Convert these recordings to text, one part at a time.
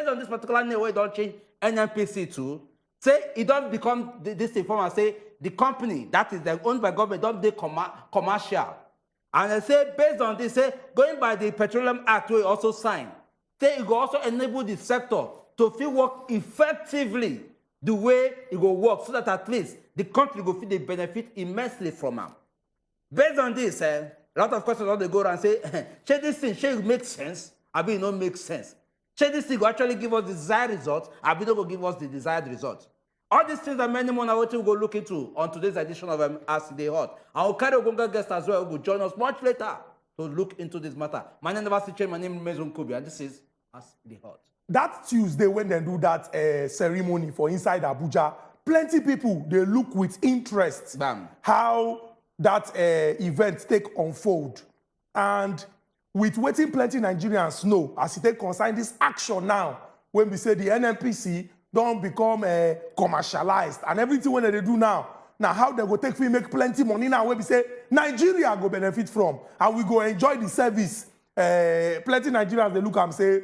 based on this particular name, we don't change NNPC to, say it don't become this inform and say the company that is owned by government don't be commercial. And they say based on this, say going by the Petroleum Act, we also sign, say it will also enable the sector to feel work effectively the way it will work, so that at least the country will feel the benefit immensely from it. Based on this, a lot of questions on the go around and say, should this thing, should it make sense? I mean, it don't make sense. Should this thing will actually give us the desired result? I mean, it will give us the desired result. All these things that many more now will go look into on today's edition of As They Hot. And we'll carry a guest as well who will join us much later to look into this matter. My name is Never. My name is Mezun Kubi, and this is As They Hot. That Tuesday when they do that ceremony for inside Abuja, plenty people, they look with interest how that event take unfold. And with waiting plenty Nigerians know, as it take concern this action now, when we say the NNPC don't become commercialized, and everything when they do now how they go take make plenty money now, when we say Nigeria go benefit from, and we go enjoy the service. Plenty Nigerians, they look and say,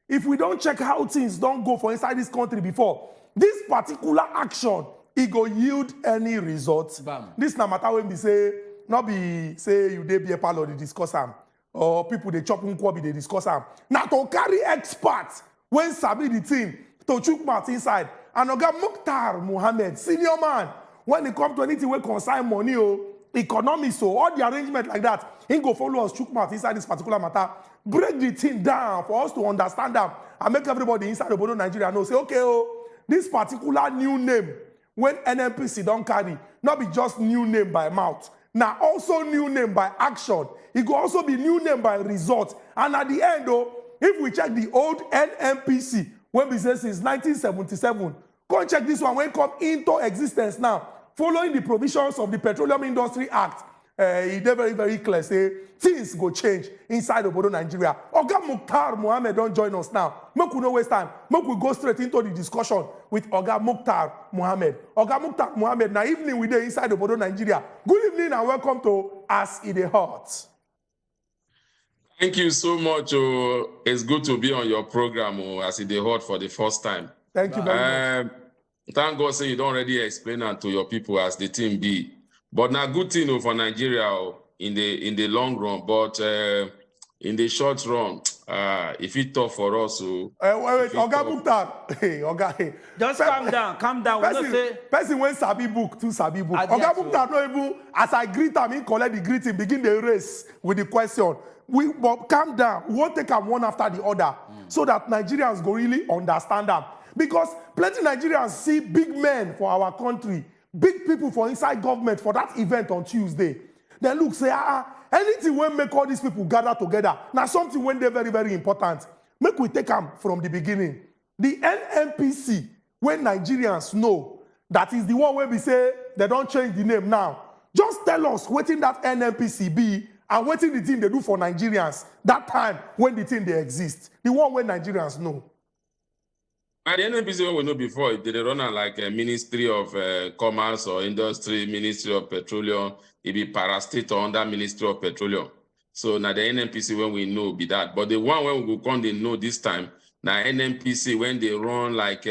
if we don't check how things don't go for inside this country before, this particular action, it go yield any results. This na matter when we say, not be say you dey be a palo they discuss them, or people they chop nkwobi they discuss them. Now to carry experts when sabi the thing to chook mouth inside. And Oga Muhammadu, senior man, when it come to anything we consign money economics all the arrangement like that, he go follow us chook mouth inside this particular matter. Break the thing down for us to understand them and make everybody inside the border Nigeria know, say, okay, this particular new name, when NNPC don't carry, not be just new name by mouth, now also new name by action. It could also be new name by result. And at the end, if we check the old NNPC, when we say since 1977, go and check this one when it come into existence now, following the provisions of the Petroleum Industry Act. It's very, very clear, say, things go change inside the border Nigeria. Oga Muhammadu don't join us now. Make we no waste time. Make we go straight into the discussion with Oga Muhammadu. Oga Muhammadu, now evening we dey inside the border Nigeria. Good evening and welcome to As It Dey Hot. Thank you so much. It's good to be on your program, As It Dey Hot, for the first time. Thank you very much. Thank God say you don't already explain that to your people as the team be. But now good thing for Nigeria in the long run, but in the short run, if it's tough for us, wait, Oga Mukhtar, hey, Oga, hey. Just calm down. Person when sabi book, two sabi book. Oga Mukhtar no even as I greet him, he collect the greeting, begin the race with the question. But calm down. We won't take them one after the other, so that Nigerians go really understand them. Because plenty Nigerians see big men for our country. Big people for inside government for that event on Tuesday. Then look, say, anything when make all these people gather together. Now something when they're very, very important. Make we take them from the beginning. The NNPC, when Nigerians know, that is the one where we say they don't change the name now. Just tell us what in that NNPC be and what in the thing they do for Nigerians that time when the thing they exist. The one where Nigerians know. And the NNPC we know before, they run like a Ministry of Commerce or Industry, Ministry of Petroleum, it be parastate or under Ministry of Petroleum. So now the NNPC when we know be that. But the one when we go come, they know this time, now NNPC when they run like,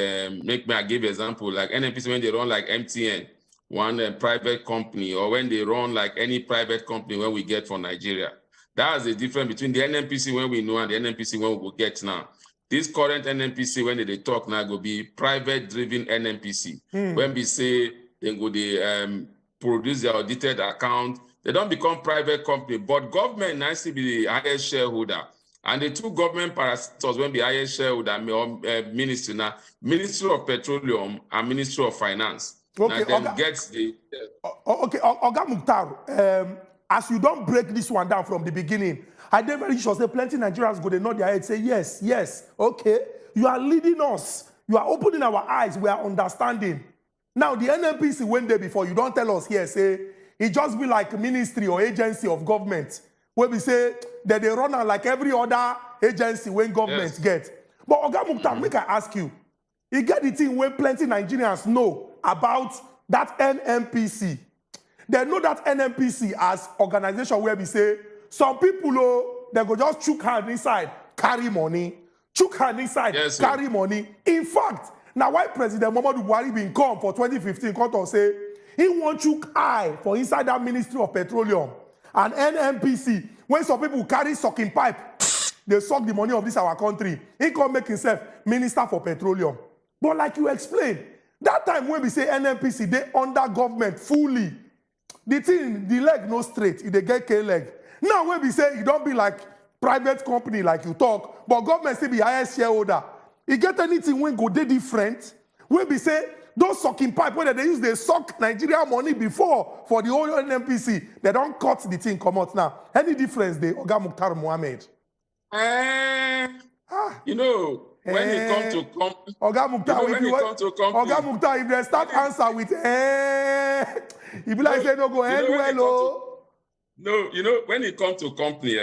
make me I give example, like NNPC when they run like MTN, one private company, or when they run like any private company when we get from Nigeria. That's the difference between the NNPC when we know and the NNPC when we will get now. This current NNPC, when they talk now, go be private-driven NNPC. When we say they go they produce their audited account, they don't become private company, but government nicely be the highest shareholder. And the two government parasitors when the highest shareholder ministry now, Ministry of Petroleum and Ministry of Finance. Okay, now them gets the okay, Oga Mukhtar, as you don't break this one down from the beginning, I dey very sure say plenty Nigerians go they nod their head say yes, okay, you are leading us, you are opening our eyes, we are understanding. Now the NNPC went there before, you don't tell us here, say it just be like ministry or agency of government where we say that they run on like every other agency when government get. But Oga Mukhtar, make I ask you, you get the thing where plenty Nigerians know about that NNPC. They know that NNPC as organization where we say some people, they go just chook hand inside, carry money. chook hand inside, yes, carry money. In fact, now why President Muhammadu Buhari been come for 2015, come to say, he want chook eye for inside that Ministry of Petroleum and NNPC. When some people carry sucking pipe, they suck the money of this our country. He come make himself Minister for Petroleum. But like you explained, that time when we say NNPC, they under government fully. The thing, the leg no straight, they get K-leg. Now when we say it don't be like private company like you talk, but government still be highest shareholder. You get anything when go they different? When we say those sucking pipe, when they use they suck Nigeria money before for the whole NNPC, they don't cut the thing come out now. Any difference they Oga Mukhtar Mohammed? You know, when it comes to Oga Mukhtar, Oga Mukhtar, if they start answer with if you like say no go end well, oh. No, you know, when it comes to company,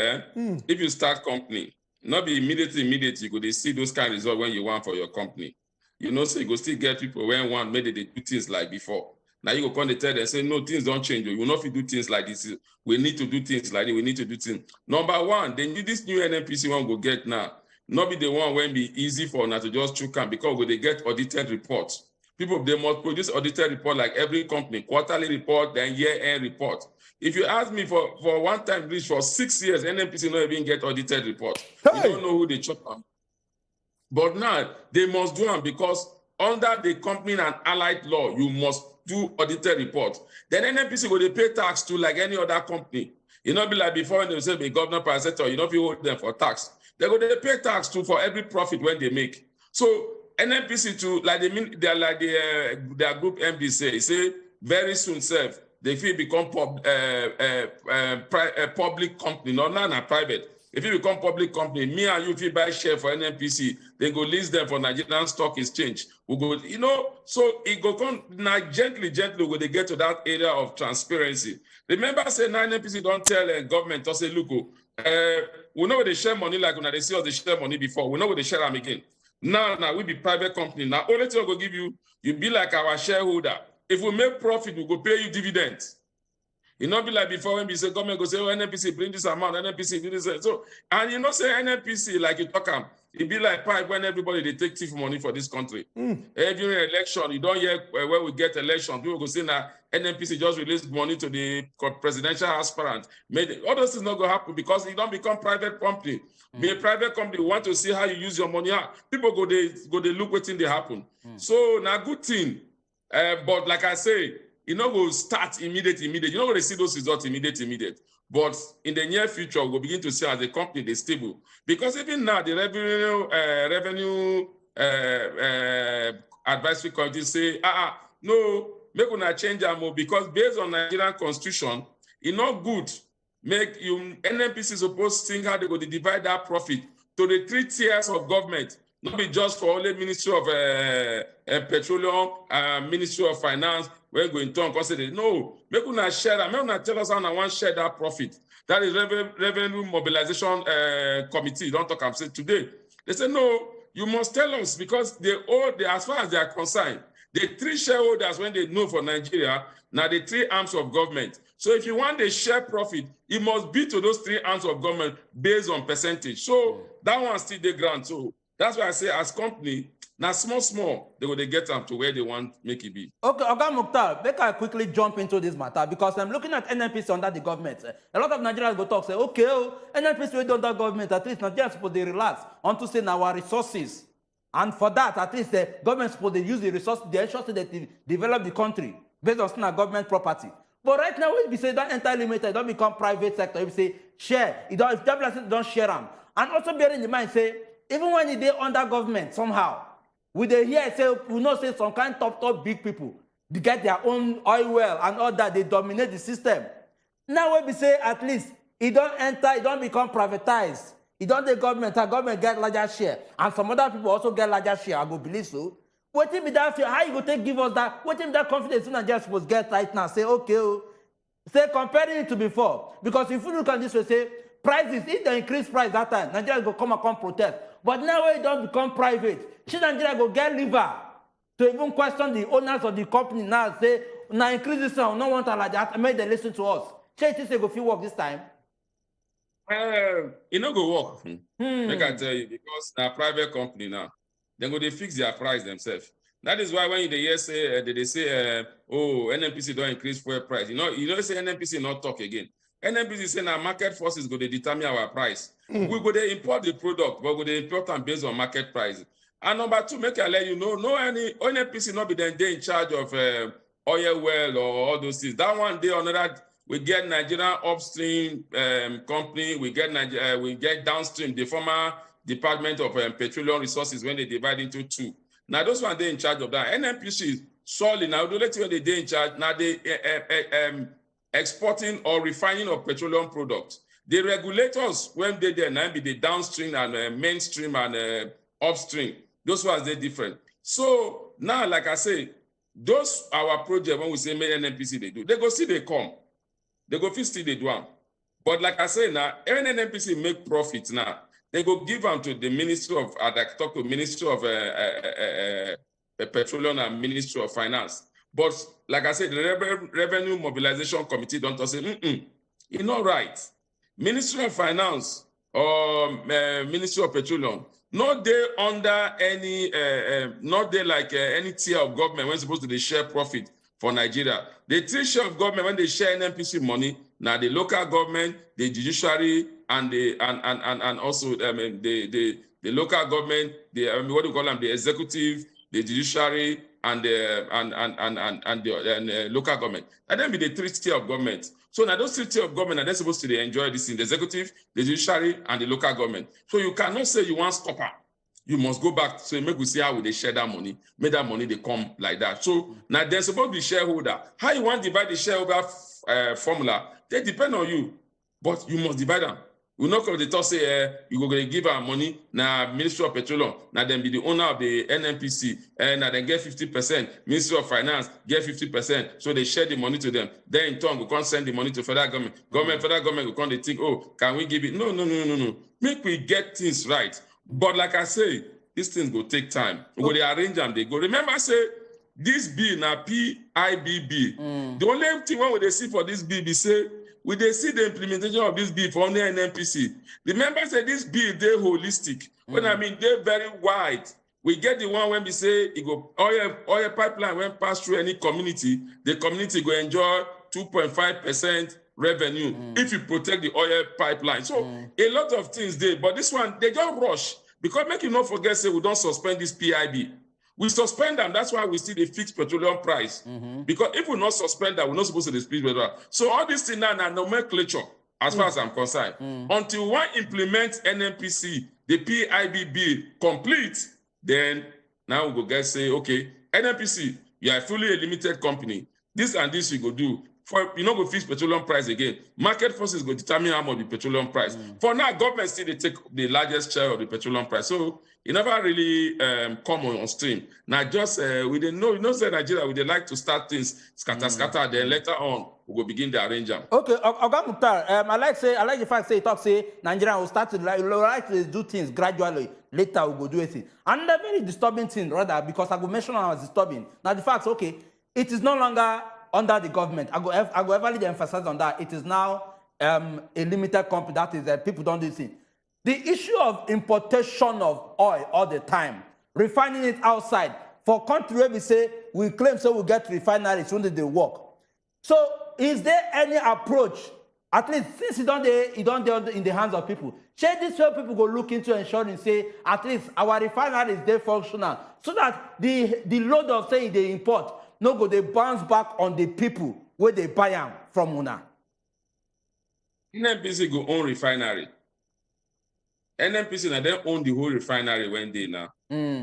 if you start company, not be immediately, you go they see those kind of results when you want for your company. You know, so you go still get people when one maybe they do things like before. Now you go come and tell them, say, no, things don't change. You will not do things like this. We need to do things like this. We need to do things. Number one, they need this new NNPC one go get now. Not be the one when be easy for now to just choke them because when they get audited reports. People, they must produce audited report like every company, quarterly report, then year-end report. If you ask me for one time, reach for 6 years, NNPC not even get audited report. Hey. You don't know who they choke on. But now, they must do them because under the company and allied law, you must do audited report. Then NNPC will they pay tax to like any other company. You know, be like before when they say the governor per sector, you know, if you hold them for tax. They go they pay tax to for every profit when they make. So NNPC to like they're like their group MD say very soon self they feel become public company, not private. If you become public company, me and you, if you buy share for NNPC, they go list them for Nigerian Stock Exchange. We go, you know, so it go come now gently when they get to that area of transparency. Remember, say NNPC don't tell government to say, look, we know they share money like when they see us they share money before. We know where they share them again. Now we be private company. Now only thing we go give you, you be like our shareholder. If we make profit, we go pay you dividends. It not be like before when we say government go say, oh, NNPC bring this amount, NNPC do this. So, and you know say NNPC like you talk it be like pipe when everybody they take thief money for this country. Every election, you don't hear where we get election. People go say now NNPC just released money to the presidential aspirant. All those things not going to happen because you don't become private company. Be a private company, we want to see how you use your money. People go they look what thing they happen. So now good thing. But like I say, you know, will start immediate. You're not going to see those results immediate. But in the near future, we'll begin to see as the company is stable. Because even now, the revenue advisory committee say, no, make una change them because based on Nigerian constitution, it's not good. Make you NNPC supposed to think how they go to divide that profit to the 3 tiers of government. Not be just for only Ministry of Petroleum, Ministry of Finance, we're going to consider. No, make una share that. Make una tell us how I want to share that profit. That is revenue mobilization committee. Don't talk. I'm saying today. They say no. You must tell us because they as far as they are concerned, the 3 shareholders when they know for Nigeria now the 3 arms of government. So if you want the share profit, it must be to those 3 arms of government based on percentage. So that one still the grant. So that's why I say as company, now small, they will get them to where they want make it be. Okay, Oga Mukhtar, make I quickly jump into this matter because I'm looking at NNPC under the government. A lot of Nigerians go talk, say, okay, NNPC we don't government, at least Nigerians supposed to relax onto say our resources. And for that, at least the government supposed to use the resources that develop the country based on our government property. But right now, when we say don't enter limited, don't become private sector, if we say share, if don't share them. And also bearing in mind, say, even when they under government somehow, we they hear say we know say some kind top big people they get their own oil well and all that they dominate the system. Now when we say at least it don't enter, it don't become privatized. It don't the government get larger share and some other people also get larger share. I go believe so. What if that how you go take give us that? What if that confidence in Nigeria supposed get right now? Say okay, say comparing it to before because if you look at this, we say prices if they increase price that time, Nigeria go come and protest. But now when it don't become private, should Nigeria go get liver to even question the owners of the company now say, now increase this now, no one like that, and make them listen to us. Should it say go fit work this time? It no go work. Make I tell you, because na private company now, they go they fix their price themselves. That is why when they hear say they say oh, NNPC don't increase fuel price. You know say NNPC not talk again. NNPC say now market forces go to determine our price. We go to import the product, but we go to import them based on market price. And number two, make I let you know, no any NNPC not be then they in charge of oil well or all those things. That one day or another. We get Nigerian upstream company. We get downstream, the former Department of Petroleum Resources, when they divide into two. Now those ones they in charge of that. NNPC solely now do let you when they in charge. Now they exporting or refining of petroleum products. The regulators when they there now be the downstream and mainstream and upstream. Those ones they different. So now, like I say, those our project when we say make NNPC they do, they go see they come. They go fit still they do them. But like I say now, when NNPC make profit now, they go give them to the Ministry of, talk to Ministry of Petroleum and Ministry of Finance. But like I said, the Revenue Mobilization Committee don't say, it's not right. Ministry of Finance or Ministry of Petroleum, not they under any, not they like any tier of government when supposed to they share profit for Nigeria. The three share of government when they share NNPC money, now the local government, the judiciary, and the and also the local government, the what do you call them, the executive, the judiciary, and the local government. And then be the three tier of government. So now those three tier of government are they supposed to enjoy this in the executive, the judiciary, and the local government. So you cannot say you want stopper. You must go back. So make we see how they share that money. Make that money they come like that. So now they're supposed to be shareholder. How you want to divide the shareholder formula? They depend on you, but you must divide them. We not come to talk say you go to give our money now Ministry of Petroleum. Now then be the owner of the NNPC and now then get 50%. Ministry of Finance get 50%. So they share the money to them. Then in turn we can't send the money to federal government. Federal government we can't think, oh, can we give it? No. Make we get things right. But like I say, these things go take time. We go they arrange them, they go. Remember, say this bill now PIBB. The only thing when they see for this bill be say we they see the implementation of this bill for only NNPC. Remember, say this bill they holistic. When I mean they're very wide. We get the one when we say it go oil pipeline when pass through any community, the community go enjoy 2.5% revenue if you protect the oil pipeline. So a lot of things there, but this one they just rush because make you not forget say we don't suspend this PIB. We suspend them. That's why we see the fixed petroleum price. Because if we not suspend that, we're not supposed to split petroleum. So all these things now are nomenclature as far as I'm concerned. Until one implement NNPC, the PIB bill complete, then now we go get say, okay, NNPC, you are fully a limited company. This and this you go do. For you know go fix petroleum price again. Market forces go determine how much the petroleum price. For now, government still they take the largest share of the petroleum price. So it never really come on stream. Now just we didn't know, say Nigeria, we they like to start things scatter, then later on we will begin to arrange them. Okay, Oga Mukhtar, I like the fact say Nigeria will start to like to do things gradually. Later we will do it. And a very disturbing thing rather because I go mention as disturbing. Now the fact, okay, it is no longer under the government. I go heavily emphasize on that. It is now a limited company. That is people don't do this thing. The issue of importation of oil all the time, refining it outside. For country where we say we claim so we get refineries when they work. So is there any approach, at least since it don't in the hands of people, share this where people go look into ensuring say at least our refineries they functional so that the load of saying they import no go they bounce back on the people where they buy them from Una. NNPC go own refinery. NNPC now they own the whole refinery when they now.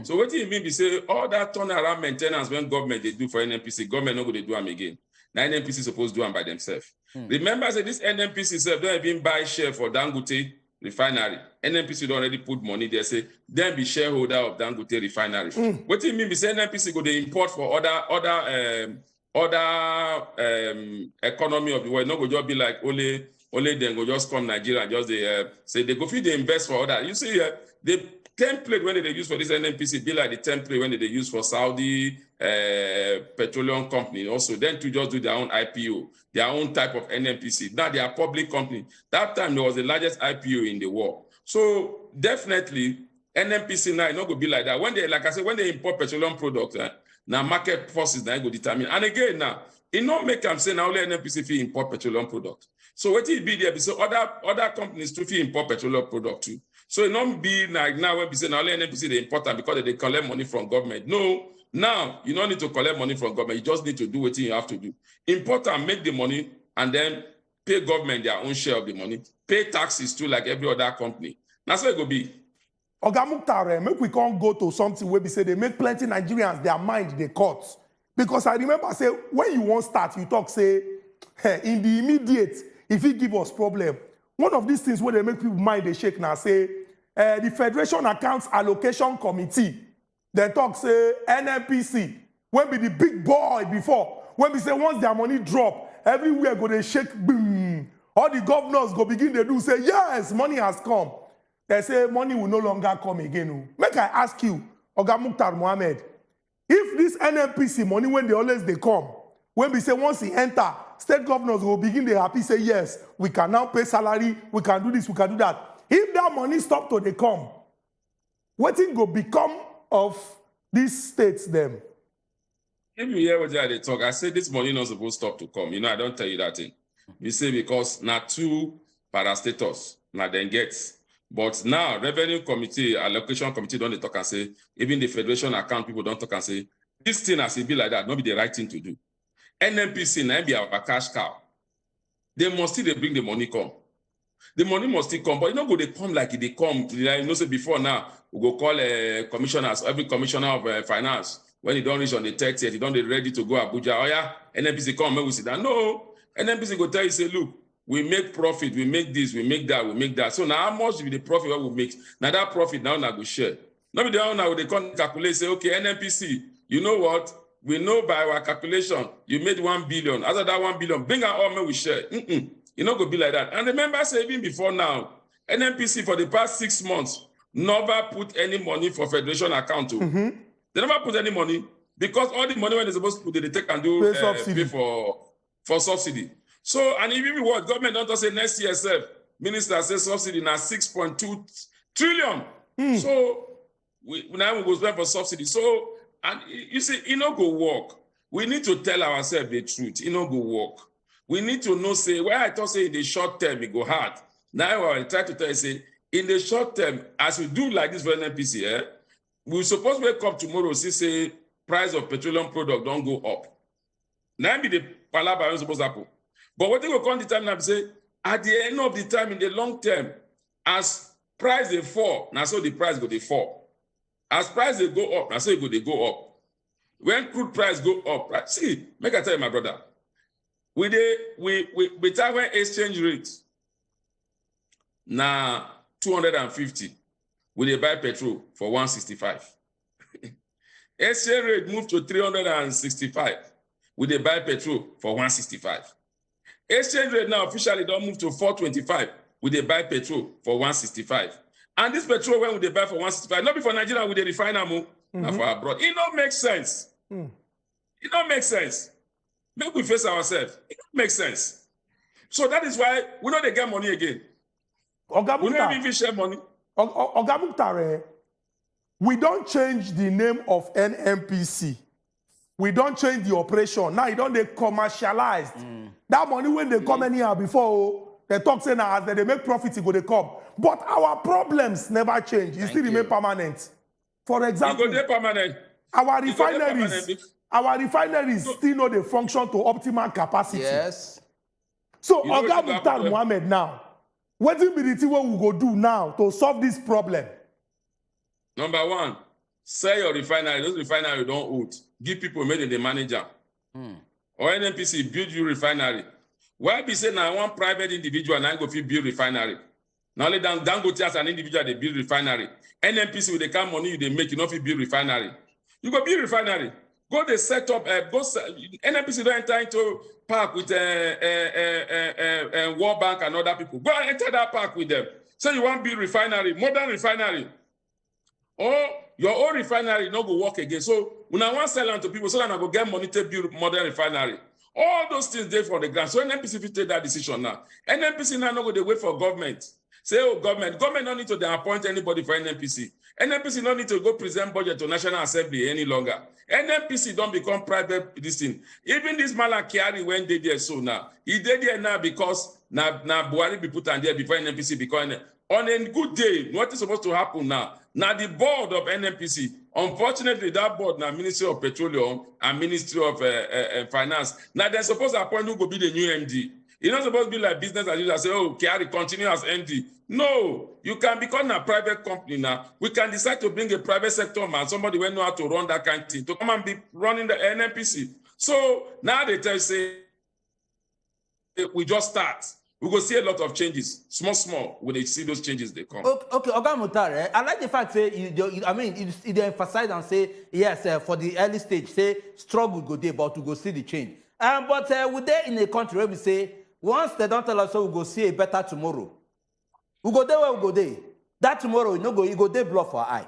So what do you mean? We say all that turnaround maintenance when government they do for NNPC, government not go they do them again. Now NNPC supposed to do them by themselves. Remember, say this NNPC self don't even buy share for Dangote refinery. NNPC don't already put money there. Say then be shareholder of Dangote refinery. What do you mean? We say NNPC go they import for other economy of the world. Not go just be like only then go just come Nigeria and just they say they go feed they invest for other. You see, template when they use for this NNPC be like the template when they use for Saudi petroleum company also. Then to just do their own IPO, their own type of NNPC. Now they are public company. That time there was the largest IPO in the world. So definitely NNPC now not going to be like that. When they, like I said, when they import petroleum products, now market forces that go determine. And again now, it not make them say now only NNPC fee import petroleum products. So what it be there? So other companies too fee import petroleum product too. So it not be like now when we say now only NNPC they import them because they collect money from government. No, now you don't need to collect money from government. You just need to do what you have to do. Import and make the money and then pay government their own share of the money. Pay taxes too like every other company. That's what it will be. Oga Mukhtar, make we can't go to something where we say they make plenty Nigerians their mind they cut. Because I remember say when you want start, you talk say hey, in the immediate, if it give us problem, one of these things where they make people mind they shake now say the Federation Accounts Allocation Committee, they talk say NNPC, when be the big boy before, when we say once their money drop, everywhere go they shake boom. All the governors go begin they do say yes, money has come. They say money will no longer come again. Make I ask you, Oga Mukhtar Mohammed, if this NNPC money when they come, when we say once he enter, state governors will begin they happy say yes, we can now pay salary, we can do this, we can do that. If that money stop to they come, what thing go become of these states them? If you hear what they talk, I say this money not supposed to stop to come. You know, I don't tell you that thing. We say because not two parastatals, not then gets. But now, Revenue Committee, Allocation Committee don't talk and say, even the Federation account people don't talk and say, this thing has to be like that, not be the right thing to do. NNPC now be our cash cow. They must still bring the money come. The money must still come, but you know, go they come like they come. You know, say before now, we go call commissioners, every commissioner of finance. When he don't reach on the 30th, he don't be ready to go Abuja. Oh yeah, NNPC come, maybe we sit down. No, NNPC go tell you, say, look, we make profit, we make this, we make that, we make that. So now how much will the profit what we make? Now that profit now go share. Not be the one now they come calculate, say, okay, NNPC, you know what? We know by our calculation, you made 1 billion. After that 1 billion, bring our all, we share. You know, go be like that. And remember, say, even before now, NNPC for the past 6 months never put any money for Federation account. They never put any money because all the money when they're supposed to put, they take and do pay for subsidy. So, and even what government don't say next year, minister says subsidy now 6.2 trillion. So now we go spend for subsidy. So, and you see, it no go work. We need to tell ourselves the truth. It no go work. We need to know, say, where I thought say in the short term, it go hard. Now I try to tell you, say, in the short term, as we do like this for NNPC, we suppose wake up tomorrow, see, say, price of petroleum product don't go up. Now be the palaver supposed to happen. But what they will come the time now, say, at the end of the time, in the long term, as price they fall, now so the price go they fall. As price they go up, now so they go up. When crude price go up, right? See, make I tell you, my brother, we time when exchange rate now 250, we they buy petrol for 165. Exchange rate moved to 365, we they buy petrol for 165. Exchange rate now officially don't move to 425, we they buy petrol for 165. And this petrol when we they buy for 165, not before Nigeria we they refine them, not for abroad. It don't make sense. It don't make sense. Make we face ourselves. It don't make sense. So that is why we know they get money again. We don't even share money. Oga Mukhtar, we don't change the name of NNPC. We don't change the operation. Now, it don't they commercialized. That money when they come anyhow before, they talk say now as they make profit, it go they come. But our problems never change. It still remain permanent. For example, it go permanent. Our refineries still know they function to optimal capacity. Yes. So, Oga Mukhtar Mohammed now, what will be the thing we go do now to solve this problem? Number one, sell your refinery. Those refinery don't hold. Give people made in the manager. Or NNPC build you refinery. Why be saying now one private individual now go build refinery? Now only Dangote as an individual they build refinery. NNPC with the kind of money they make, you know if you build refinery. You go build refinery. Go they set up NNPC don't enter into park with World Bank and other people. Go and enter that park with them. So you want to build refinery, modern refinery. or your own refinery no go work again. So when I want sell am to people, so that I go get money to build modern refinery. All those things there for the grant. So NNPC will take that decision now. NNPC now no go dey wait for government. Say, oh, government don't need to appoint anybody for NNPC. NNPC don't need to go present budget to National Assembly any longer. NNPC don't become private this thing. Even this Malakiari when they there so now. He did there now because now Buhari be put on there before NNPC because on a good day, what is supposed to happen now? Now the board of NNPC, unfortunately, that board now Ministry of Petroleum and Ministry of Finance. Now they're supposed to appoint who will be the new MD. It's not supposed to be like business as usual. Say, oh, Kiari continue as MD. No, you can become a private company now. We can decide to bring a private sector man, somebody who know how to run that kind of thing, to come and be running the NNPC. So now they tell you, say, we just start. We go see a lot of changes, small. When they see those changes, they come. Okay, Oga Mutare, I like the fact say you emphasize and say yes for the early stage. Say struggle go there, but we go see the change. But we there in a country where we say once they don't tell us, so we go see a better tomorrow. We go there where we go there. That tomorrow, you go there blood for eye.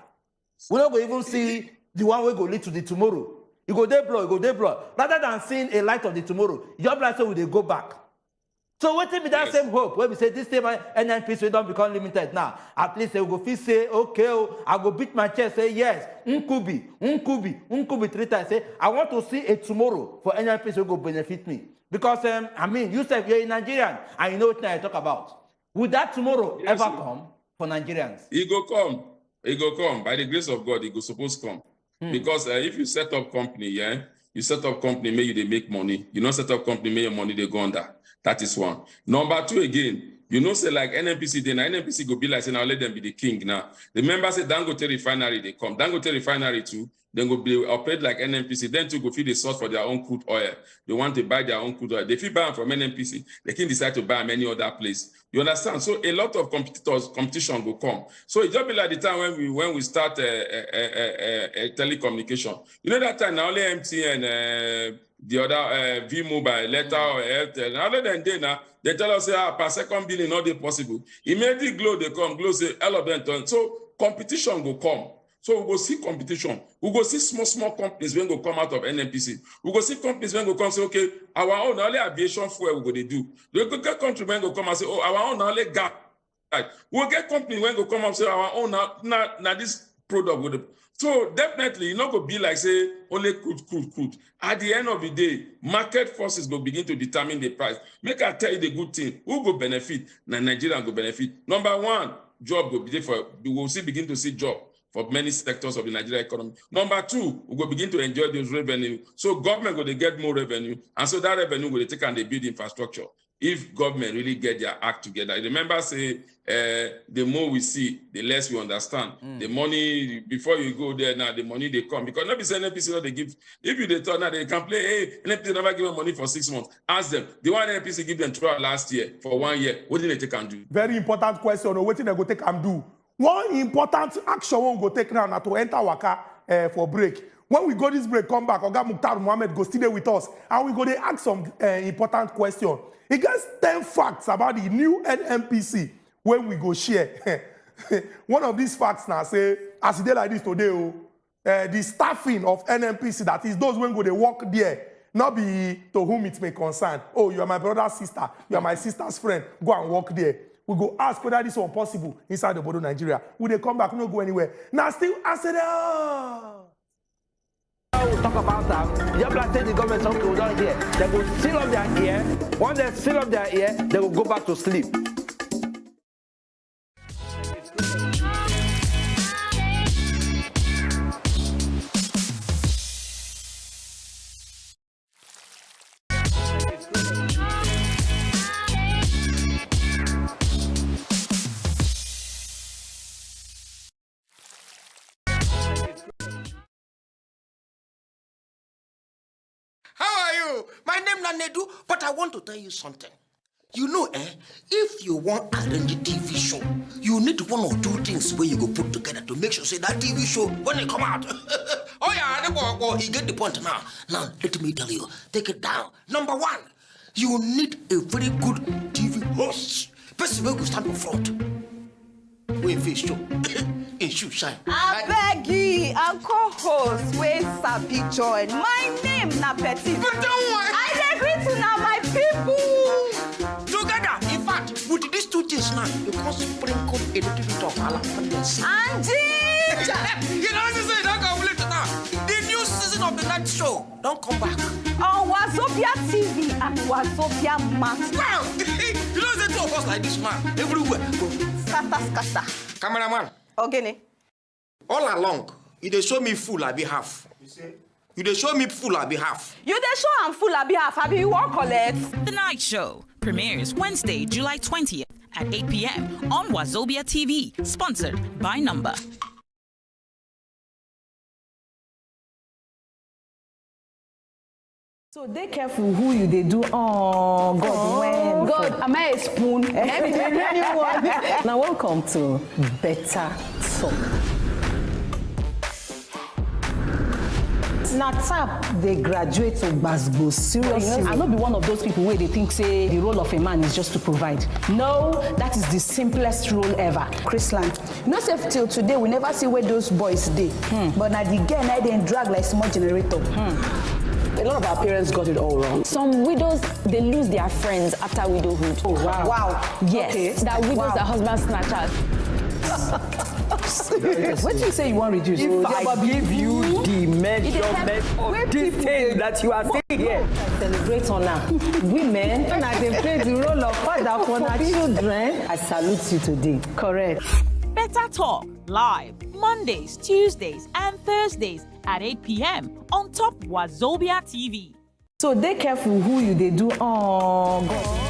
We not go even see the one we go lead to the tomorrow. You go there blood. Rather than seeing a light of the tomorrow, your blood say we they go back. So what be that same hope where we say this time NNPC we don't become limited now. At least they will go say, okay, I go beat my chest, say yes, unkubi 3 times. Say I want to see a tomorrow for NNPC will go benefit me. Because you said you're a Nigerian and you know what I talk about. Would that tomorrow ever come for Nigerians? It go come. By the grace of God, it go supposed to come. Because if you set up company, you set up company, may they make money. You don't set up company, may your money they go under. That is one. Number two, again, you know, say like NNPC, then NNPC go be like, say, now let them be the king now. Remember, say Dangote refinery, they come. Dangote refinery too, then go be operate like NNPC, then to go feed the source for their own crude oil. They want to buy their own crude oil. They feed buy them from NNPC, they can decide to buy them any other place. You understand? So a lot of competition will come. So it just be like the time when we start telecommunication. You know that time now only MTN, the other V-Mobile, Letter or Airtel. Other than that now, they tell us per second billing not possible. Immediately Glow they come, Glow say all of them turn. So competition will come. So we go see competition. We go see small companies when go come out of NNPC. We go see companies when go come say, okay, our own only aviation fuel we go they do. We go get country when go come and say, oh, our own only gas. Right. We'll get company when go come and say our own now this product with. So definitely, you not go be like say only crude. At the end of the day, market forces go begin to determine the price. Make I tell you the good thing. Who go benefit? Nigerian go benefit. Number one, job go be there for. We will begin to see job for many sectors of the Nigerian economy. Number two, we go begin to enjoy those revenue. So government go to get more revenue, and so that revenue will take and they build infrastructure. If government really get their act together. Remember, say, the more we see, the less we understand. The money, before you go there now, the money they come. Because not be saying NNPC not they give. If you they thought now they can play, hey, NNPC never give them money for 6 months. Ask them. The one NNPC give them 12 last year for 1 year. What did they take and do? Very important question. What did they go take and do? One important action we go take now to enter Waka for break. When we go this break, come back, Oga Muhammadu go stay there with us, and we go to ask some important question. He gets 10 facts about the new NNPC when we go share. One of these facts now say, as it is like this today, the staffing of NNPC, that is those when go they work there, not be to whom it may concern. Oh, you are my brother's sister, you are my sister's friend, go and work there. We go ask whether this one possible inside the border of Nigeria. Will they come back? We don't go anywhere. Now still answer that. We'll talk about that. You have to the government okay, we don't hear. They will seal up their ear. Once they seal up their ear, they will go back to sleep. How are you? My name is Nedu, but I want to tell you something. You know, if you want to arrange a TV show, you need 1 or 2 things where you go put together to make sure say that TV show when it come out. Oh yeah, you get the point now. Now let me tell you, take it down. Number 1, you need a very good TV host. Person who will stand up front. we face show. In shoe shine. I beg you, and co-host, wey sabi join. My name na Petit. But don't worry. I agree to now my people. Together, in fact, with these two things now, you can sprinkle a little bit of jalapeno. And ginger. You know what I'm saying? Don't go later now. The new season of the night show, don't come back. On Wazobia TV and Wazobia Max. Wow! You know the two of us like this man everywhere. Scatter. Cameraman. Okay. All along, you dey show me full I be half. You dey show me full I be half. You dey show am full abi half, abi you wan collect? The Night Show premieres Wednesday, July 20th at 8 p.m. on Wazobia TV, sponsored by Number. So dey careful who you dey do. Oh God, when God, am I a spoon? Now welcome to Better Talk. Na tap they graduate to Gbasgbo seriously. I no be one of those people where they think say the role of a man is just to provide. No, that is the simplest role ever. Chrisland. You know, say till today we never see where those boys dey. But now the girl now they drag like small generator. A lot of our parents got it all wrong. Some widows, they lose their friends after widowhood. Oh wow. Wow. Yes, Okay. that widows are husband snatchers. What do you say you want to reduce? If I give you the measurement of this thing that you are saying here, Celebrate on her. Women, and they play the role of father for their children. I salute you today. Correct. Better Talk, live Mondays, Tuesdays, and Thursdays at 8 p.m. on top Wazobia TV. So dey careful who you dey do. Oh God.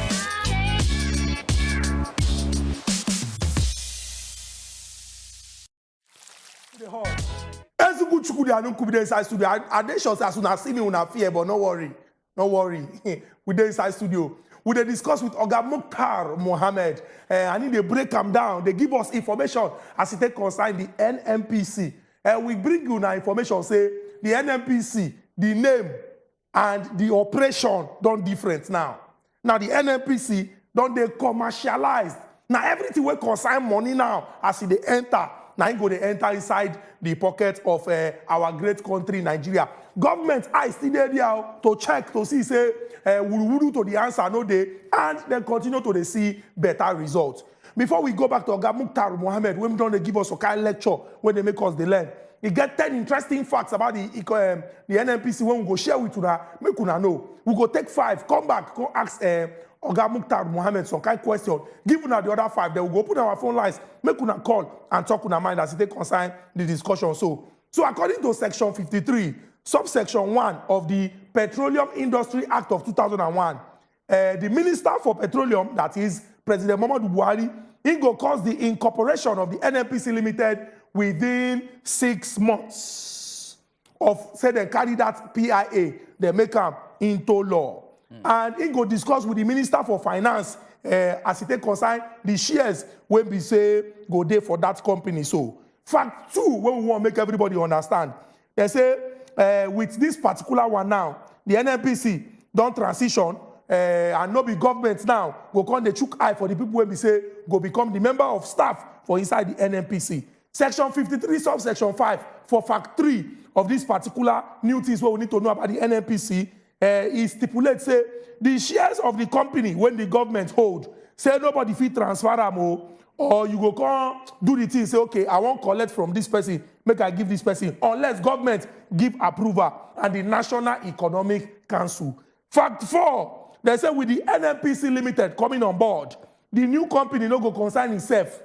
Ezugu Chukudi and Nkubi inside studio. I dey sure as soon as see me una fear, but no worry. We dey inside studio. We dey discuss with Oga Mukhtar Mohammed. I need to break them down. They give us information as it take concern the NNPC. We bring you now information say the NNPC, the name and the operation don't different now. Now the NNPC don't they commercialized. Now everything will concern money now as they enter. Now you go they enter inside the pocket of our great country Nigeria. Government I still there to check to see say wudu to the answer no day and then continue to see better results. Before we go back to Oga Mukhtar Mohammed, when they give us a kind of lecture when they make us the learn. We get 10 interesting facts about the NNPC when we go share with you, make una know. We go take 5, come back, go ask Oga Mukhtar Mohammed some kind of question. Give una the other 5, then we go put our phone lines, make una call and talk una mind as it concern the discussion. So according to section 53, subsection 1 of the Petroleum Industry Act of 2001, the Minister for Petroleum, that is President Muhammadu Buhari, he go cause the incorporation of the NNPC Limited within 6 months of, say, they carry that PIA, they make them into law. And he go discuss with the Minister for Finance as it take concern the shares when we say go there for that company. So, fact 2, when we want to make everybody understand, they say with this particular one now, the NNPC don't transition and no be government now go come the chook eye for the people when we say go become the member of staff for inside the NNPC. Section 53, subsection 5, for fact 3 of this particular new things what we need to know about the NNPC, it stipulates, say, the shares of the company when the government hold, say nobody fit transfer them or you go come do the thing, say, okay, I won't collect from this person, make I give this person, unless government give approval and the National Economic Council. Fact 4, they say with the NNPC Limited coming on board, the new company no go concern itself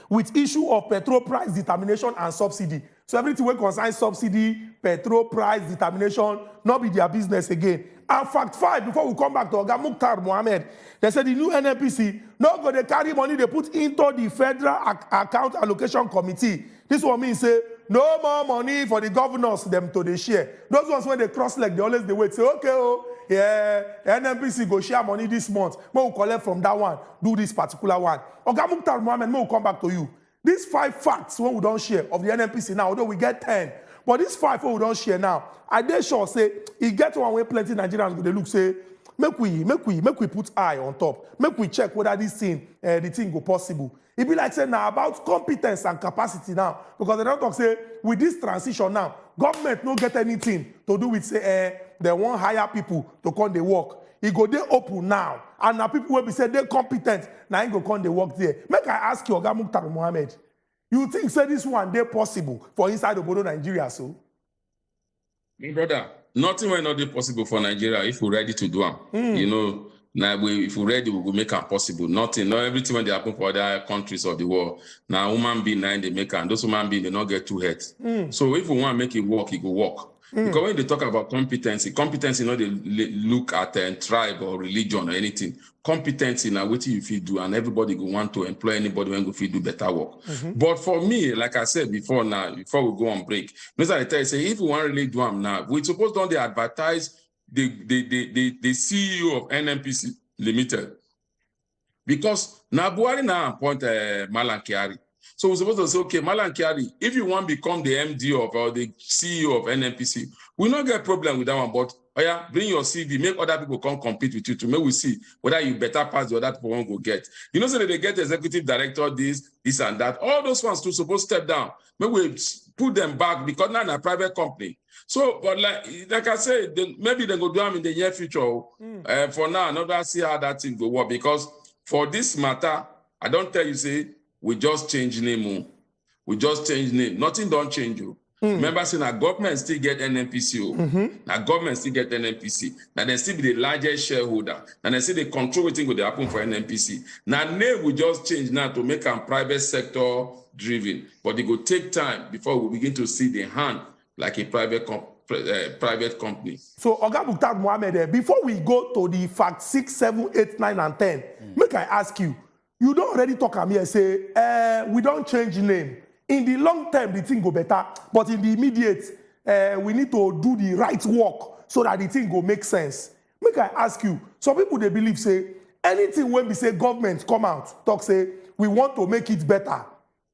with issue of petrol price determination and subsidy. So everything will concern subsidy, petrol price determination, not be their business again. And fact 5, before we come back to Oga Mukhtar Mohammed, they said the new NNPC not go they carry money they put into the Federal Account Allocation Committee. This one means say no more money for the governors them to the share. Those ones when they cross leg, they always they wait say okay yeah, NNPC go share money this month. We'll collect from that one, do this particular one. Oga Mukhtar Mohammed, we'll come back to you. These 5 facts when we don't share of the NNPC now, although we get 10, but these 5 when we don't share now, I dare sure say it get one way plenty Nigerians go they look say make we put eye on top, make we check whether this thing the thing go possible. It be like saying now about competence and capacity now, because they don't talk say with this transition now, government no get anything to do with say they want hire people to come they work. It go they open now, and now people will be say they competent. Now you go come they work there. Make I ask you, Oga Mukhtar Mohammed, you think say this one day possible for inside Obodo Nigeria so? My brother, nothing will not be possible for Nigeria if we're ready to do it. You know, now if we're ready, we will make it possible. Nothing, not everything when they happen for other countries of the world. Now, human being, now they make it, and those human beings, they not get too hurt. So if we want to make it work, it will work. Because when they talk about competency, you know, they look at tribe or religion or anything. Competency now, what you feel do, and everybody go want to employ anybody when go feel do better work. But for me, like I said before, now before we go on break, because I tell you, say if we want to really do them now, we suppose don't they advertise the CEO of NNPC Limited, because now Buhari now appoint Malam Kyari. So we're supposed to say, okay, Malam Kyari, if you want to become the MD of or the CEO of NNPC, we not get a problem with that one, but oh yeah, bring your CV, make other people come compete with you to make we see whether you better pass the other people won't go get. You know, so that they get executive director, this and that. All those ones too supposed to step down. Maybe we put them back because now in a private company. So, but like I said, maybe they go do them in the near future. For now, another see how that thing go work, because for this matter, I don't tell you, say, we just change name. We just change name. Nothing don't change you. Remember, saying that government still get NNPC. Now government still get NNPC. Now they still be the largest shareholder. And they still they control what thing will happen for NNPC. Now name will just change now to make them private sector driven. But it will take time before we begin to see the hand like a private company. So, Oga Mukhtar Mohammed, before we go to the fact 6, 7, 8, 9, and 10, make I ask you, you don't already talk at me and say, we don't change name. In the long term, the thing go better, but in the immediate, we need to do the right work so that the thing go make sense. Make I ask you, some people they believe say, anything when we say government come out, talk say, we want to make it better.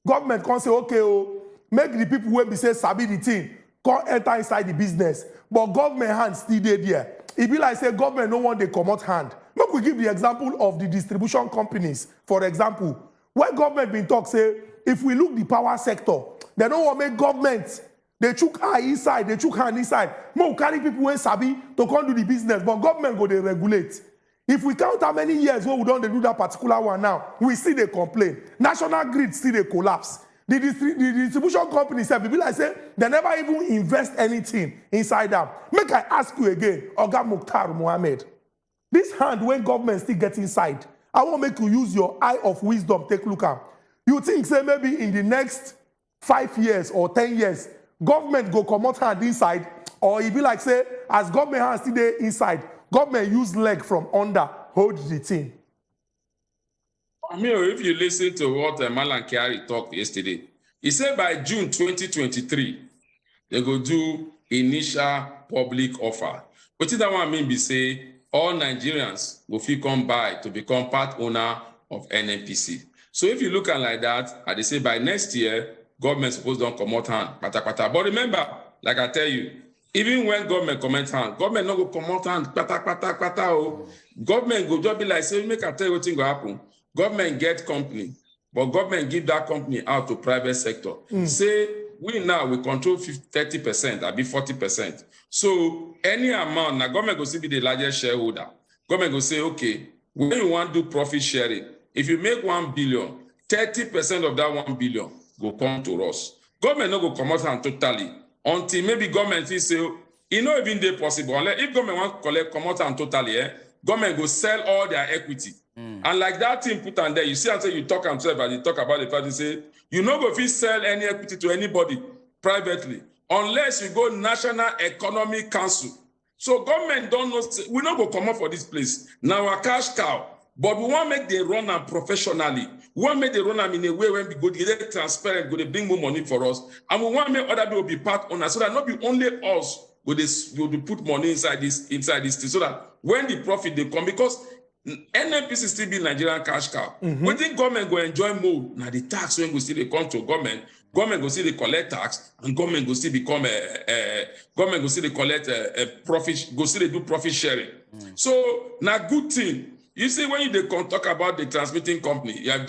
Government can say, okay, make the people when we say sabi the thing, come enter inside the business, but government hand still there. It be like say government no want they come out hand. Look, we give the example of the distribution companies. For example, when government been talk say, if we look the power sector, they don't want to make government. They chook eye inside, they chook hand inside. More carry people when sabi to come do the business, but government go they regulate. If we count how many years when we don't do that particular one now, we see they complain. National grid still they collapse. The distribution companies have be like say they never even invest anything inside them. Make I ask you again, Oga Mukhtar Mohammed. This hand when government still get inside, I want to make you use your eye of wisdom, take a look at. You think, say, maybe in the next 5 years or 10 years, government go come out hand inside, or it be like, say, as government hand still there inside, government use leg from under, hold the thing. I mean, if you listen to what Malam Kyari talked yesterday, he said by June 2023, they go do initial public offer. What did that one mean? Be say, all Nigerians will feel come by to become part owner of NNPC. So if you look at like that, they say by next year, government supposed to come out hand, pata. But remember, like I tell you, even when government come out hand, government not go come out hand, pata. Government go just be like, say, make I tell you what thing go happen. Government get company, but government give that company out to private sector. Say, we control 30%, I be 40%. So any amount, now government go still be the largest shareholder. Government go say, okay, when you want to do profit sharing, if you make 1 billion, 30% of that 1 billion go come to us. Government no go come out and totally until maybe government will say, it not even they possible. Unless if government want to come out and totally, government go sell all their equity. And like that thing put on there, you see until you talk and you talk about the fact, you say, you no go fit sell any equity to anybody privately unless you go National Economic Council. So government don't know, we not go come out for this place. Now our cash cow. But we want to make them run them professionally. We want to make them run them in a way when we go to get transparent, go to bring more money for us. And we want to make other people be part owners so that not be only us go to put money inside this thing, so that when the profit they come, because NNPC still be Nigerian cash cow. We think government go enjoy more. Now the tax when go still they come to government go still they collect tax, and government go still become government go still they collect profit, go still they do profit sharing. So now good thing. You see, when they talk about the transmitting company, you have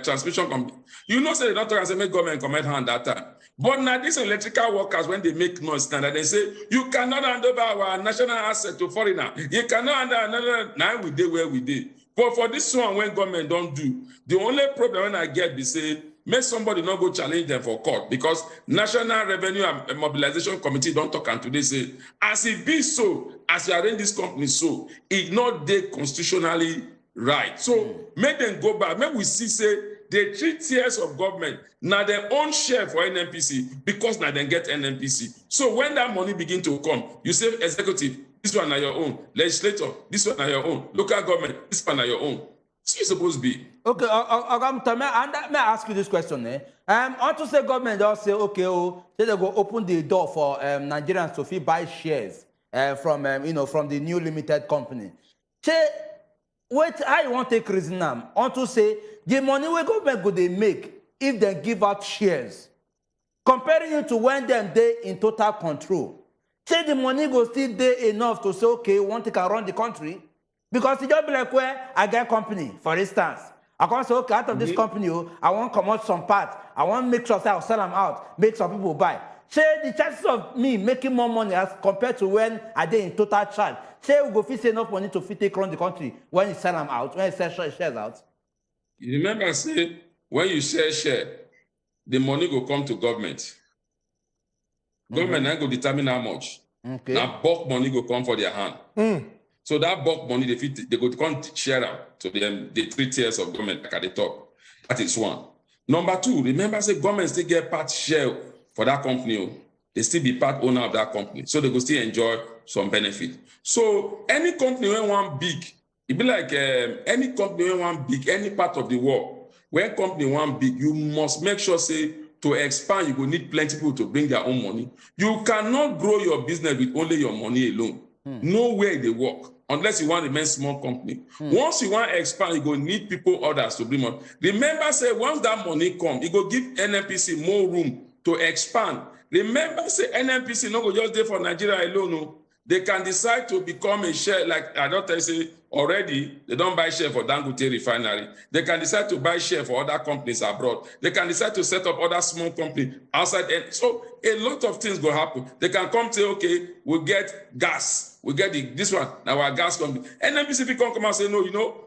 transmission company, you know, say they don't talk and say, make government comment hand that time. But now these electrical workers, when they make noise standard, they say, you cannot hand over our national asset to foreigner. You cannot hand over another. Now we did where we did. But for this one, when government don't do, the only problem when I get, they say, make somebody not go challenge them for court because National Revenue and Mobilization Committee don't talk and today say, as it be so, as you arrange this company so, it's not they constitutionally right. So make them go back. Make we see, say, the 3 tiers of government, now their own share for NNPC because now they get NNPC. So when that money begin to come, you say executive, this one are your own. Legislator, this one are your own. Local government, this one are your own. So it's supposed to be. Okay, may I ask you this question? Also say government just say, okay, say they go open the door for Nigerians to buy shares from from the new limited company. Say, wait, how you want to take reason now? Also say the money we government go they make if they give out shares, comparing it to when them they in total control. Say the money go still there enough to say, okay, want to can run the country. Because it just be like where I get company, for instance. I can say, okay, out of this company, I want to come out some part. I want to make sure that I'll sell them out, make some people buy. Say the chances of me making more money as compared to when I did in total charge. Say we go fit enough money to fit take run the country when you sell them out, when you sell shares out. You remember say when you sell share, the money will come to government. Government then go determine how much. Okay. Now bulk money will come for their hand. So that bulk money, they go to come share out to them, the 3 tiers of government like at the top. That is one. Number 2, remember, say government still get part share for that company. They still be part owner of that company. So they go still enjoy some benefit. So any company when one big, it be like any company when one big, any part of the world, when company one big, you must make sure, say, to expand, you will need plenty people to bring their own money. You cannot grow your business with only your money alone. Nowhere they work. Unless you want to remain small company. Once you want to expand, you go need people, others to bring money. Remember, say, once that money come, it go give NNPC more room to expand. Remember, say, NNPC no go just there for Nigeria alone. No. They can decide to become a share, like I don't tell you, say, already, they don't buy share for Dangote refinery. They can decide to buy share for other companies abroad. They can decide to set up other small companies outside. And so a lot of things will happen. They can come say, okay, we'll get gas. We get this one, now our gas company. NNPC come and say, no,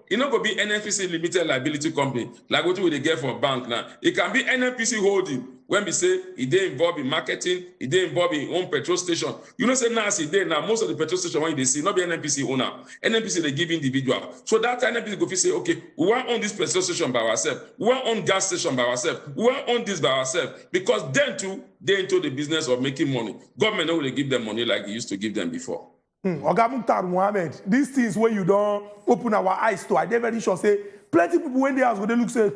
it not going to be NNPC limited liability company, like what we get for bank now. It can be NNPC holding. When we say it they involved in marketing, it they involved in own petrol station. You know, say now, now most of the petrol station when they see, not be NNPC owner. NNPC they give individual. So that NNPC go say, okay, we want own this petrol station by ourselves. We want own gas station by ourselves. We want own this by ourselves. Because then too, they into the business of making money. Government only give them money like they used to give them before. Oga Mukhtar Mohammed, these things where you don't open our eyes to, I very sure say, plenty people when they ask, when they look say,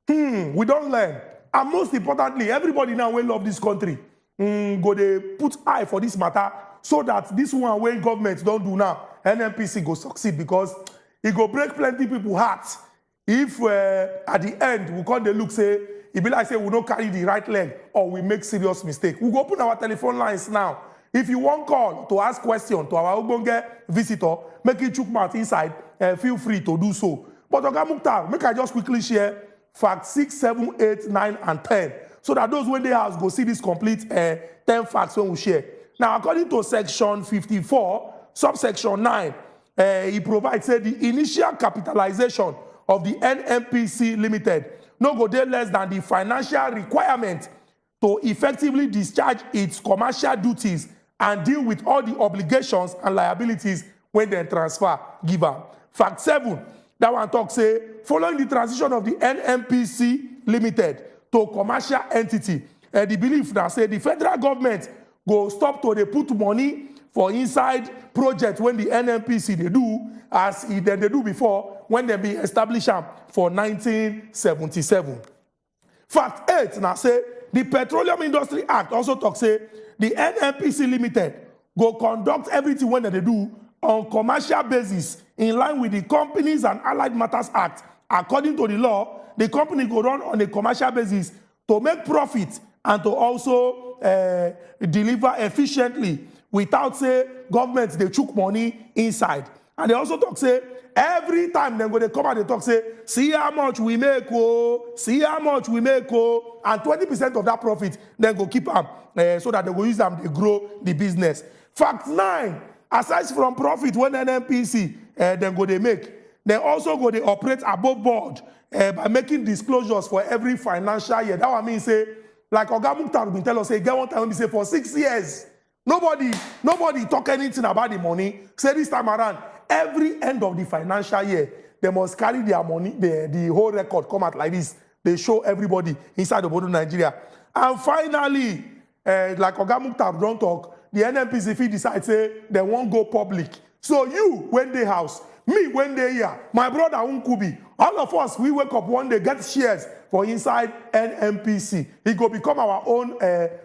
we don't learn. And most importantly, everybody now will love this country. Go they put eye for this matter so that this one when government don't do now, NNPC go succeed because it go break plenty people hearts. If at the end we call the look say, it be like say we don't carry the right leg or we make serious mistake. We go open our telephone lines now. If you want call to ask question to our Ogbonge visitor, make it chook mouth inside, feel free to do so. But Oga Mukhtar, make I just quickly share facts 6, 7, 8, 9, and 10. So that those when they house go see this complete 10 facts when we share. Now, according to section 54, subsection 9, it provides say the initial capitalization of the NNPC Limited no go there less than the financial requirement to effectively discharge its commercial duties and deal with all the obligations and liabilities when they transfer given. Fact 7, that one talk say, following the transition of the NNPC Limited to commercial entity, the belief now say the federal government go stop to they put money for inside project when the NNPC they do as they do before when they be established for 1977. Fact 8 now say, the Petroleum Industry Act also talks say the NNPC Limited go conduct everything when they do on commercial basis in line with the Companies and Allied Matters Act. According to the law, the company go run on a commercial basis to make profit and to also deliver efficiently without say government they chook money inside. And they also talk say every time they go they come and they talk, say, see how much we make, oh, see how much we make, oh, and 20% of that profit, then go keep them so that they will use them to grow the business. Fact 9, aside from profit when NNPC then go they make, they also go they operate above board by making disclosures for every financial year. That what I mean say, like Oga Mukhtar been tell us, say, get one time we say for 6 years, nobody talk anything about the money. Say this time around, every end of the financial year, they must carry their money, the whole record come out like this. They show everybody inside the border of Nigeria. And finally, like Oga Mukhtar don't talk, the NNPC fit decide say they won't go public. So you, when they house, me, when they here, my brother Unkubi, all of us, we wake up one day, get shares for inside NNPC. It go become our own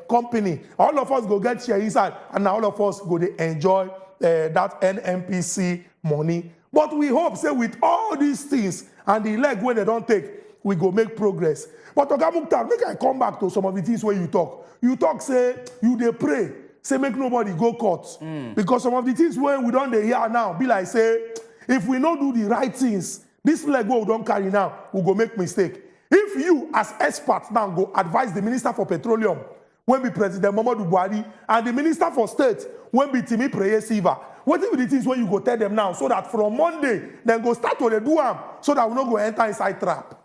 company. All of us go get share inside, and all of us go to enjoy that NNPC money. But we hope, say, with all these things and the leg when they don't take, we go make progress. But Oga Mukhtar, make I come back to some of the things where you talk. You talk, say, you they pray, say, make nobody go court. Because some of the things where we don't dey hear now, be like, say, if we don't do the right things, this leg where we don't carry now, we go make mistake. If you, as expert now, go advise the Minister for Petroleum, when be President Muhammadu Buhari, and the Minister for State, when be Timi Preye-Silva, what are the things when you go tell them now, so that from Monday, then go start to do them, so that we don't go enter inside trap?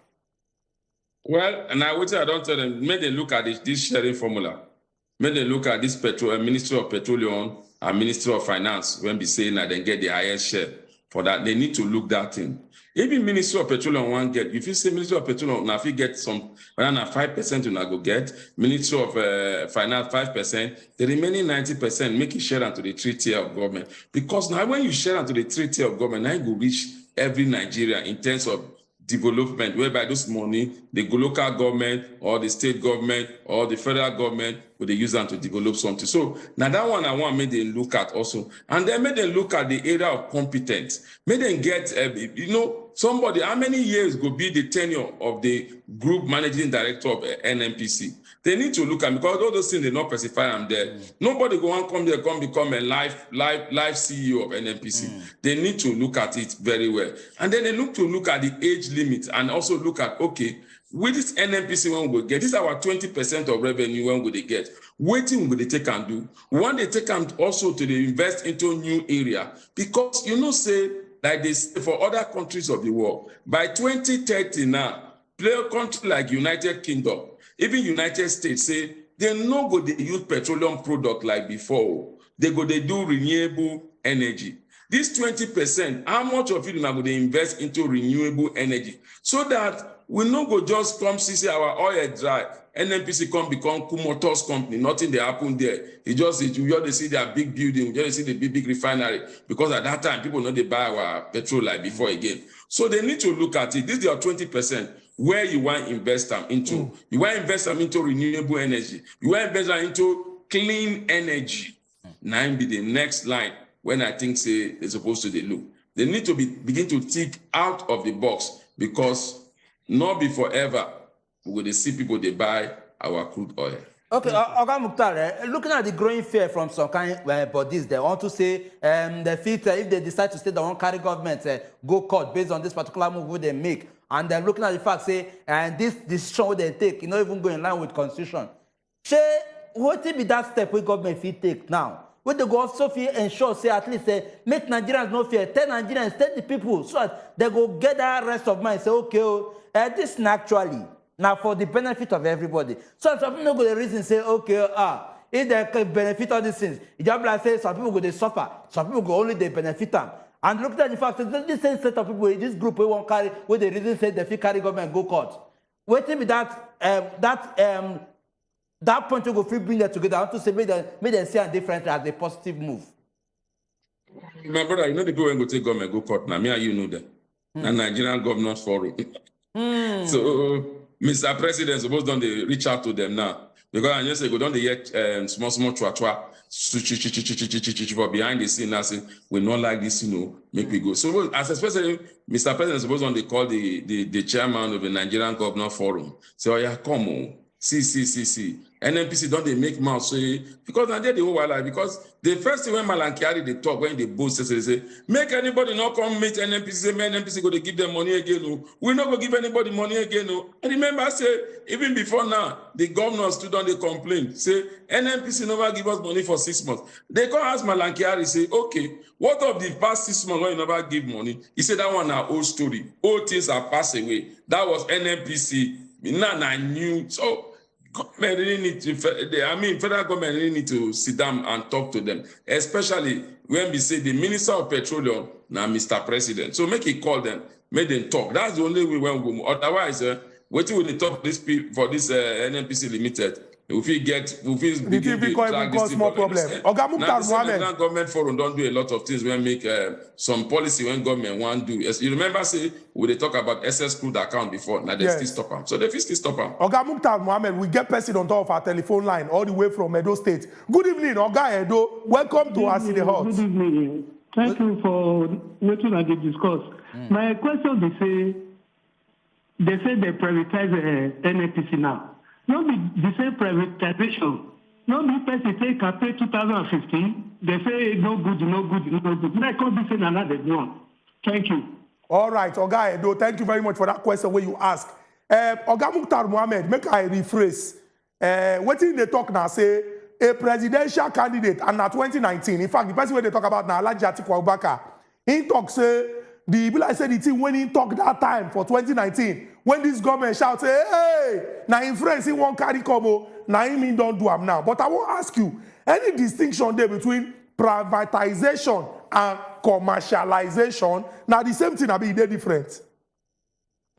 Well, and I don't tell them, make them look at this sharing formula. Make them look at this Ministry of Petroleum and Ministry of Finance, when be saying that they get the highest share. For that, they need to look that in. Even Ministry of Petroleum won't get. If you say Ministry of Petroleum, now if you get some, around 5% you now go get. Ministry of Finance 5%. The remaining 90% make it share into the 3-tier of government. Because now when you share into the 3-tier of government, now you go reach every Nigeria in terms of development, whereby this money, the local government or the state government or the federal government, will they use them to develop something. So now that one I want make them look at also. And then make them look at the area of competence. Make them get, somebody, how many years will be the tenure of the group managing director of NNPC? They need to look at, because all those things, they not specify them there. Nobody go and come there, become a live CEO of NNPC. They need to look at it very well. And then they look at the age limit and also look at, okay, with this NNPC when we get, this is our 20% of revenue when we they get. Waiting will they take and do. One they take and also to invest into new area. Because say, like this for other countries of the world, by 2030 now, play a country like United Kingdom, even United States say they no go they use petroleum product like before. They go they do renewable energy. This 20%, how much of it now go they invest into renewable energy? So that we no go just come see our oil dry. NNPC come become Kumotos company. Nothing they happen there. We just see their big building. We just see the big refinery. Because at that time, people know they buy our petrol like before again. So they need to look at it. This is your 20%. Where you want to invest them into. You want to invest them into renewable energy. You want to invest them into clean energy. Now be the next line when I think say they're supposed to look. They need to begin to think out of the box, because not be forever we will see people they buy our crude oil. Okay, Oga Mukhtar, looking at the growing fear from some kind bodies, they want to say the filter, if they decide to say they won't carry government, go court based on this particular move they make. And they're looking at the fact, say, and this decision they take, not even go in line with constitution. Say, what will be that step we government will take now? When they go also feel ensure, say, at least, make Nigerians no fear, tell Nigerians, tell the people, so that they go get that rest of mind, say, okay, this naturally, now for the benefit of everybody. So some people go the reason, say, okay, if they can benefit all these things, it's just like say, some people go they suffer, some people go only they benefit them. And look at the fact that this same set of people, this group, we won't carry, where the reason say they feel carry government go court. Waiting with that point to go free bring them together. I want to say make them see a different as a positive move. My brother, the people when go take government go court now. Me and you know that. The Nigerian Governors Forum. So Mr. President supposed don't they reach out to them now. Because I just say go down the yet small chua for behind the scene now say we not like this, make we go. So as especially Mr. President supposed on they call the chairman of the Nigerian Governor Forum. Say, oh yeah, come on. see. NNPC don't they make mouth say because now they the whole life because the first thing when Malankiari they talk when they boast they say make anybody not come meet NNPC say NNPC go to give them money again. No. We not go give anybody money again. No. I remember say even before now the governors stood on the complaint say NNPC never give us money for 6 months. They come ask Malankiari say okay what of the past 6 months when you never give money? He said that one our old story. Old things are passed away. That was NNPC. Now I knew so. Government really need to, federal government really need to sit down and talk to them, especially when we say the Minister of Petroleum, now Mr. President. So make it call them, make them talk. That's the only way when we go. Otherwise, waiting with the talk this for this NNPC Limited. If we begin to drag this thing, more problem. Now the government forum don't do a lot of things when make some policy when government want do. As you remember, say we they talk about SS crude account before. Now they still stop them. So they still stop them. Oga Mukhtar Mohammed, we get person on top of our telephone line all the way from Edo State. Good evening, Oga Edo. Welcome to us in the Hot. Good evening. Thank you for waiting at the discourse. My question they say they privatize NNPC now. Not the same privatization. Not the person take a pay 2015. They say no good. I can't be saying another one. Thank you. All right, Oga Edo, thank you very much for that question where you ask. Oga Mukhtar Mohammed, make I rephrase. What in they talk now say a presidential candidate and now 2019. In fact, the person where they talk about now Alhaji Atiku Abubakar. He talk say I said the thing when he talk that time for 2019. When this government shout, say, hey, now in France, he won't carry como, now he mean don't do them now. But I will ask you, any distinction there between privatization and commercialization? Now the same thing, I mean, they're different.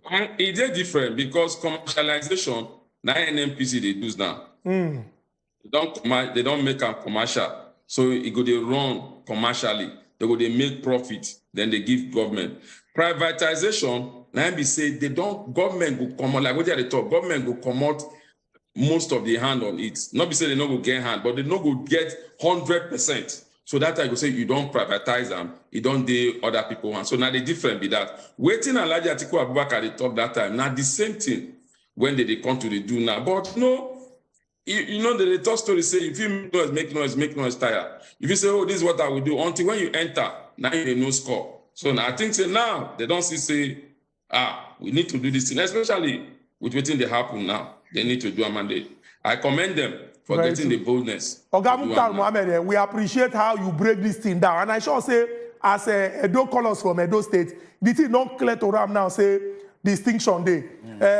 It is different because commercialization, now NNPC they do now. They don't make a commercial. So it go they run commercially. They go they make profit, then they give government. Privatization, now be say they don't government go come out like what they talk. Government go come out most of the hand on it. Not be say they not go get hand, but they not go get 100%. So that I go say you don't privatize them, you don't do other people hand. So now the difference be that waiting Alhaji Atiku Abubakar they talk that time. Now the same thing when they come to the do now. But no, you know the talk story say if you make noise, tire. If you say oh this is what I will do until when you enter now you no score. So now I think say now they don't say we need to do this thing, especially with what they happen now. They need to do a mandate. I commend them for getting the boldness. Oga Mukhtar Mohammed, we appreciate how you break this thing down. And I sure say, as Edo callers from Edo State, the thing not clear to Ram now say distinction day.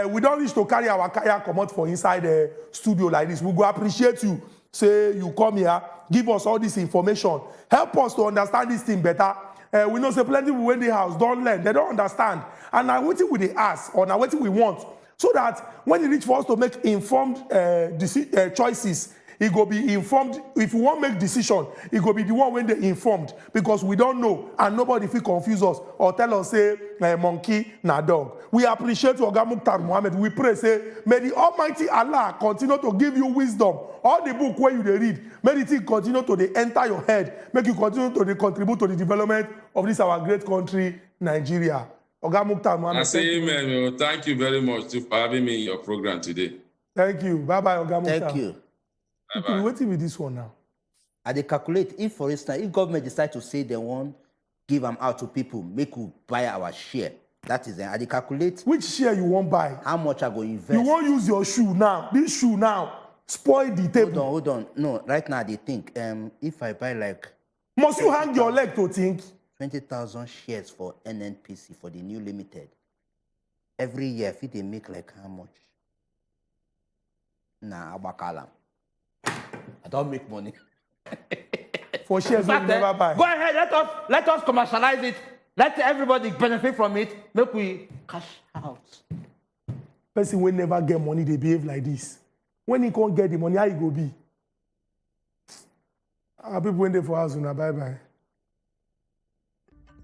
We don't wish to carry our kayak come out for inside the studio like this. We go appreciate you. Say you come here, give us all this information. Help us to understand this thing better. We know say plenty people in the house don't learn, they don't understand. And now what we ask or now what we want, so that when you reach for us to make informed choices, it go be informed. If you want to make decision, it go be the one when they informed because we don't know and nobody feel confuse us or tell us say monkey na dog. We appreciate Oga Mukhtar Mohammed. We pray say may the Almighty Allah continue to give you wisdom. All the book where you they read, may the thing continue to they enter your head, make you continue to they contribute to the development of this our great country, Nigeria. Oga Mukhtar Mohammed. I say amen. Thank you very much for having me in your program today. Thank you. Bye-bye, Oga Mukhtar. Thank you. Bye-bye. Wait with this one now. And they calculate, if for instance, if government decide to say they won't give them out to people, make you buy our share. That is it. And they calculate. Which share you won't buy? How much I go invest? You won't use your shoe now. This shoe now. Spoil the table. Hold on. No, right now they think, if I buy like... Must you hang your leg to think? 20,000 shares for NNPC for the new limited. Every year, if they make like how much? Nah, Abakalam. I don't make money. For shares we never buy. Go ahead, let us commercialize it. Let everybody benefit from it. Make we cash out. Person will never get money, they behave like this. When he can't get the money, how he go be? Our people went there for us, bye-bye.